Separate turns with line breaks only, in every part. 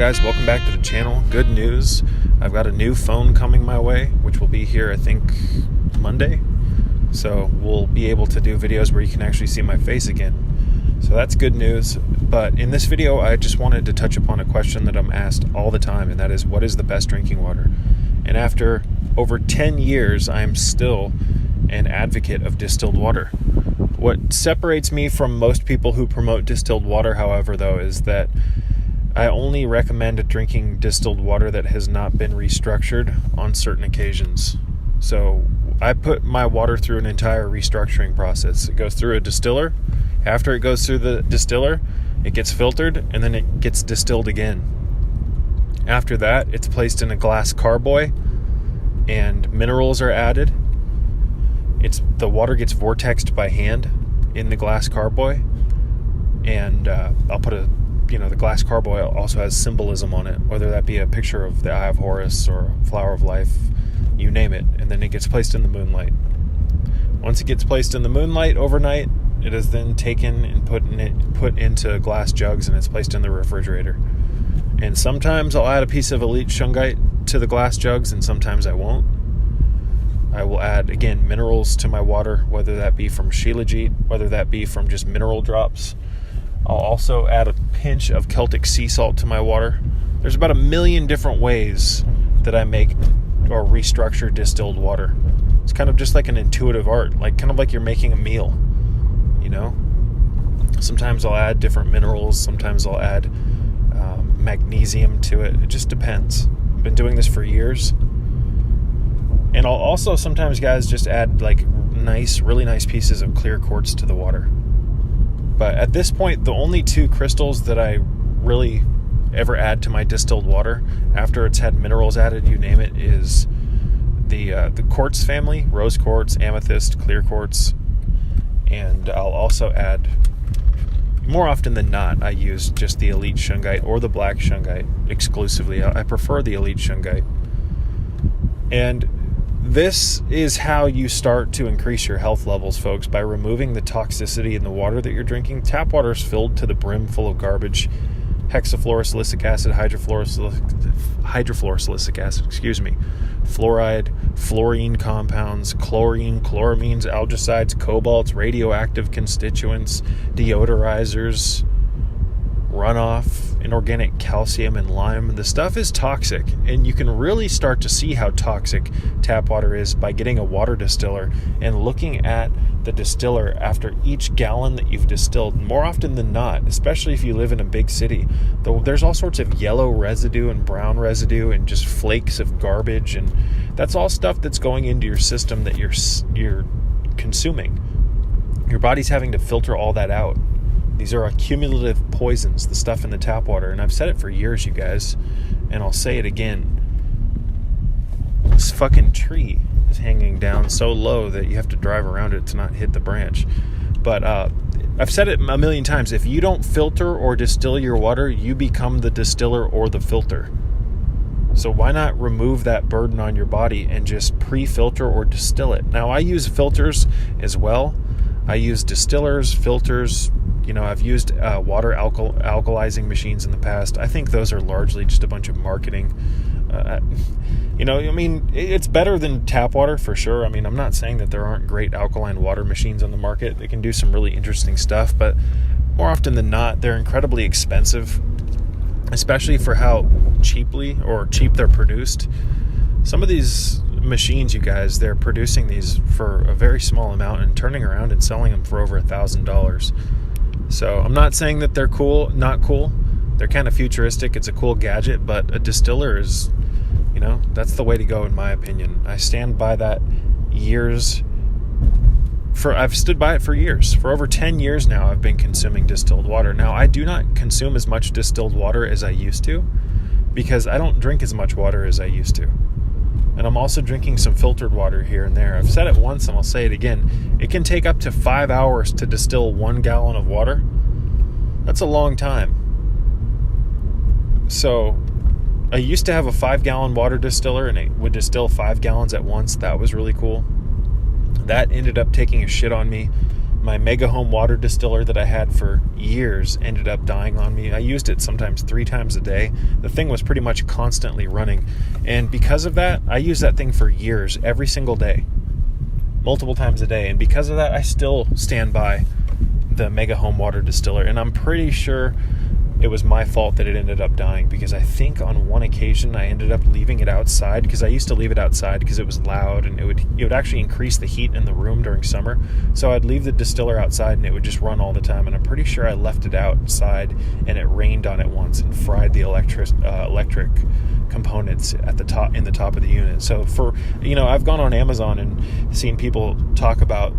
guys? Welcome back to the channel. Good news. I've got a new phone coming my way, which will be here, I think, Monday. So we'll be able to do videos where you can actually see my face again. So that's good news. But in this video, I just wanted to touch upon a question that I'm asked all the time, and that is, what is the best drinking water? And after over 10 years, I'm still an advocate of distilled water. What separates me from most people who promote distilled water, however, though, is that I only recommend drinking distilled water that has not been restructured on certain occasions. So I put my water through an entire restructuring process. It goes through a distiller. After it goes through the distiller, it gets filtered, and then it gets distilled again. After that, it's placed in a glass carboy, and minerals are added. The water gets vortexed by hand in the glass carboy, and I'll put the glass carboy also has symbolism on it, whether that be a picture of the Eye of Horus or Flower of Life, you name it, and then it gets placed in the moonlight. Once it gets placed in the moonlight overnight, it is then taken and put into glass jugs, and it's placed in the refrigerator. And sometimes I'll add a piece of elite shungite to the glass jugs, and sometimes I won't. I will add, again, minerals to my water, whether that be from shilajit, whether that be from just mineral drops. I'll also add a pinch of Celtic sea salt to my water. There's about 1 million different ways that I make or restructure distilled water. It's kind of just like an intuitive art, kind of like you're making a meal, you know? Sometimes I'll add different minerals. Sometimes I'll add magnesium to it. It just depends. I've been doing this for years. And I'll also sometimes, guys, just add really nice pieces of clear quartz to the water. But at this point, the only two crystals that I really ever add to my distilled water, after it's had minerals added, you name it, is the quartz family: rose quartz, amethyst, clear quartz. And I'll also add, more often than not, I use just the elite shungite or the black shungite exclusively. I prefer the elite shungite. And this is how you start to increase your health levels, folks, by removing the toxicity in the water that you're drinking. Tap water is filled to the brim full of garbage: hexafluorosilicic acid, hydrofluorosilicic acid, fluoride, fluorine compounds, chlorine, chloramines, algicides, cobalts, radioactive constituents, deodorizers, runoff, inorganic calcium, and lime. The stuff is toxic, and you can really start to see how toxic tap water is by getting a water distiller and looking at the distiller after each gallon that you've distilled. More often than not, especially if you live in a big city, there's all sorts of yellow residue and brown residue and just flakes of garbage, and that's all stuff that's going into your system that you're consuming. Your body's having to filter all that out. These are accumulative poisons, the stuff in the tap water. And I've said it for years, you guys, and I'll say it again. This fucking tree is hanging down so low that you have to drive around it to not hit the branch. But I've said it 1 million times. If you don't filter or distill your water, you become the distiller or the filter. So why not remove that burden on your body and just pre-filter or distill it? Now, I use filters as well. I use distillers, filters. I've used water alkalizing machines in the past. I think those are largely just a bunch of marketing. It's better than tap water for sure. I'm not saying that there aren't great alkaline water machines on the market. They can do some really interesting stuff, but more often than not, they're incredibly expensive, especially for how cheap they're produced. Some of these machines, you guys, they're producing these for a very small amount and turning around and selling them for over $1,000. So I'm not saying that they're not cool. They're kind of futuristic. It's a cool gadget, but a distiller is, that's the way to go in my opinion. I stand by that I've stood by it for years. For over 10 years now, I've been consuming distilled water. Now, I do not consume as much distilled water as I used to because I don't drink as much water as I used to. And I'm also drinking some filtered water here and there. I've said it once and I'll say it again. It can take up to 5 hours to distill 1 gallon of water. That's a long time. So I used to have a 5-gallon water distiller, and it would distill 5 gallons at once. That was really cool. That ended up taking a shit on me My Mega Home water distiller that I had for years ended up dying on me. I used it sometimes 3 times a day. The thing was pretty much constantly running. And because of that, I used that thing for years, every single day, multiple times a day. And because of that, I still stand by the Mega Home water distiller. And I'm pretty sure it was my fault that it ended up dying, because I think on one occasion I ended up leaving it outside, because I used to leave it outside because it was loud and it would actually increase the heat in the room during summer. So I'd leave the distiller outside and it would just run all the time. And I'm pretty sure I left it outside and it rained on it once and fried the electric components at the top, in the top of the unit. So I've gone on Amazon and seen people talk about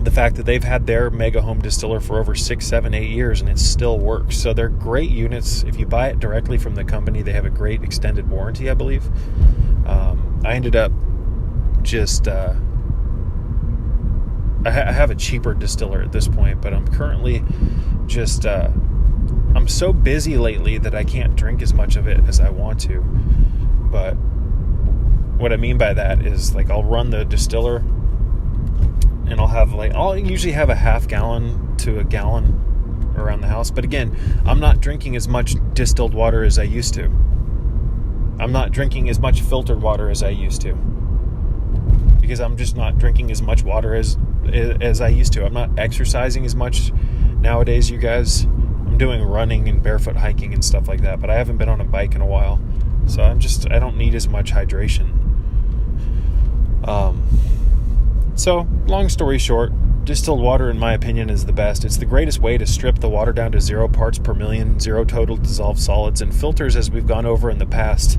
the fact that they've had their Mega Home distiller for over 6, 7, 8 years and it still works. So they're great units. If you buy it directly from the company, they have a great extended warranty, I believe. I ended up just I have a cheaper distiller at this point, but I'm currently just I'm so busy lately that I can't drink as much of it as I want to. But what I mean by that is, like, I'll run the distiller and I'll usually have a half gallon to a gallon around the house. But again, I'm not drinking as much distilled water as I used to. I'm not drinking as much filtered water as I used to, because I'm just not drinking as much water as I used to. I'm not exercising as much nowadays, you guys. I'm doing running and barefoot hiking and stuff like that, but I haven't been on a bike in a while. So I don't need as much hydration. So, long story short, distilled water, in my opinion, is the best. It's the greatest way to strip the water down to 0 parts per million, 0 total dissolved solids. And filters, as we've gone over in the past,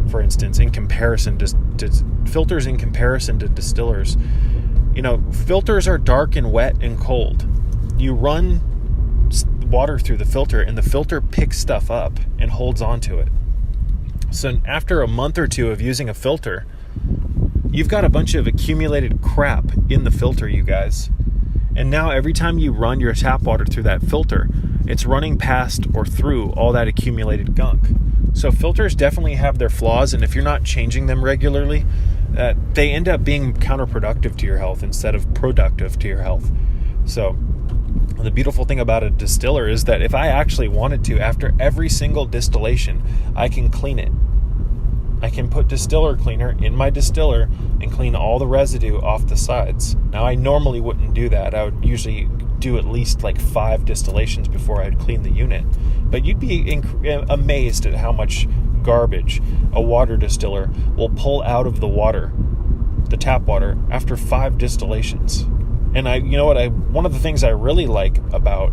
for instance, in comparison to filters in comparison to distillers, filters are dark and wet and cold. You run water through the filter and the filter picks stuff up and holds onto it. So after a month or two of using a filter, you've got a bunch of accumulated crap in the filter, you guys. And now every time you run your tap water through that filter, it's running past or through all that accumulated gunk. So filters definitely have their flaws, and if you're not changing them regularly, they end up being counterproductive to your health instead of productive to your health. So the beautiful thing about a distiller is that if I actually wanted to, after every single distillation, I can clean it. I can put distiller cleaner in my distiller and clean all the residue off the sides. Now, I normally wouldn't do that. I would usually do at least like 5 distillations before I'd clean the unit. But you'd be amazed at how much garbage a water distiller will pull out of the water, the tap water, after 5 distillations. And one of the things I really like about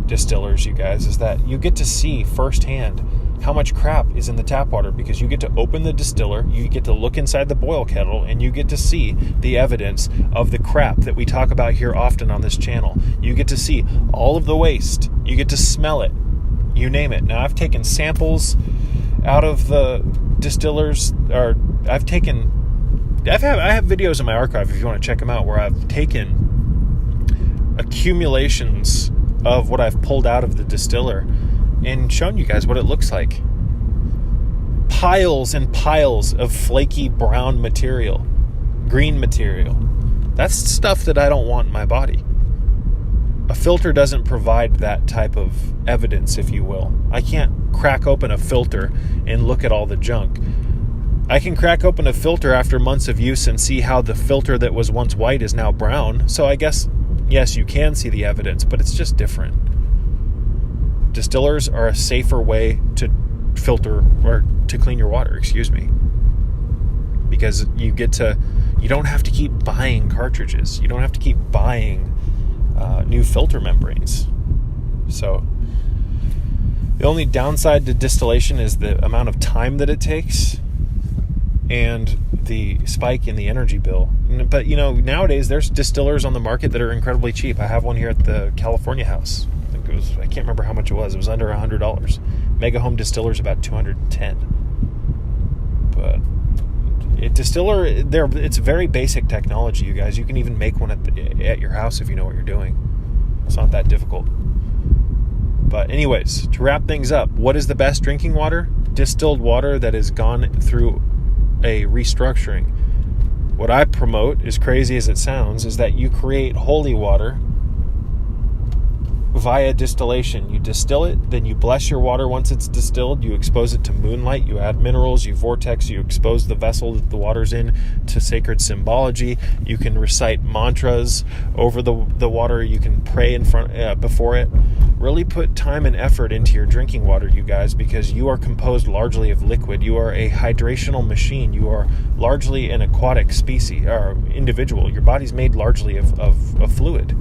distillers, you guys, is that you get to see firsthand how much crap is in the tap water, because you get to open the distiller, you get to look inside the boil kettle, and you get to see the evidence of the crap that we talk about here often on this channel. You get to see all of the waste. You get to smell it. You name it. Now, I've taken samples out of the distillers, or I have videos in my archive if you want to check them out, where I've taken accumulations of what I've pulled out of the distiller and shown you guys what it looks like. Piles and piles of flaky brown material, green material. That's stuff that I don't want in my body. A filter doesn't provide that type of evidence, if you will. I can't crack open a filter and look at all the junk. I can crack open a filter after months of use and see how the filter that was once white is now brown. So I guess, yes, you can see the evidence, but it's just different. Distillers are a safer way to filter, or to clean your water, because you don't have to keep buying cartridges. You don't have to keep buying new filter membranes. So the only downside to distillation is the amount of time that it takes and the spike in the energy bill. But nowadays there's distillers on the market that are incredibly cheap. I have one here at the California house. I can't remember how much it was. It was under $100. Mega Home distiller's about $210. But it's very basic technology, you guys. You can even make one at your house if you know what you're doing. It's not that difficult. But anyways, to wrap things up, what is the best drinking water? Distilled water that has gone through a restructuring. What I promote, as crazy as it sounds, is that you create holy water via distillation. You distill it, then you bless your water once it's distilled, you expose it to moonlight, you add minerals, you vortex, you expose the vessel that the water's in to sacred symbology. You can recite mantras over the water, you can pray before it. Really put time and effort into your drinking water, you guys, because you are composed largely of liquid. You are a hydrational machine. You are largely an aquatic species or individual. Your body's made largely of fluid.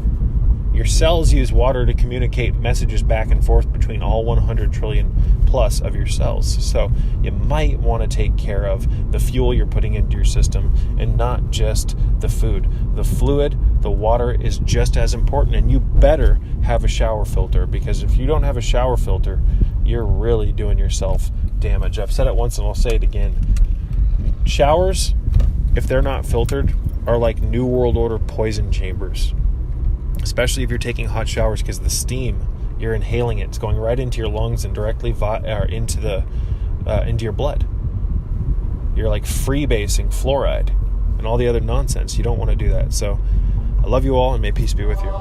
Your cells use water to communicate messages back and forth between all 100 trillion plus of your cells. So you might want to take care of the fuel you're putting into your system and not just the food. The fluid, the water is just as important, and you better have a shower filter, because if you don't have a shower filter, you're really doing yourself damage. I've said it once and I'll say it again. Showers, if they're not filtered, are like New World Order poison chambers. Especially if you're taking hot showers, because the steam, you're inhaling it. It's going right into your lungs and directly into your blood. You're like freebasing fluoride and all the other nonsense. You don't want to do that. So I love you all, and may peace be with you.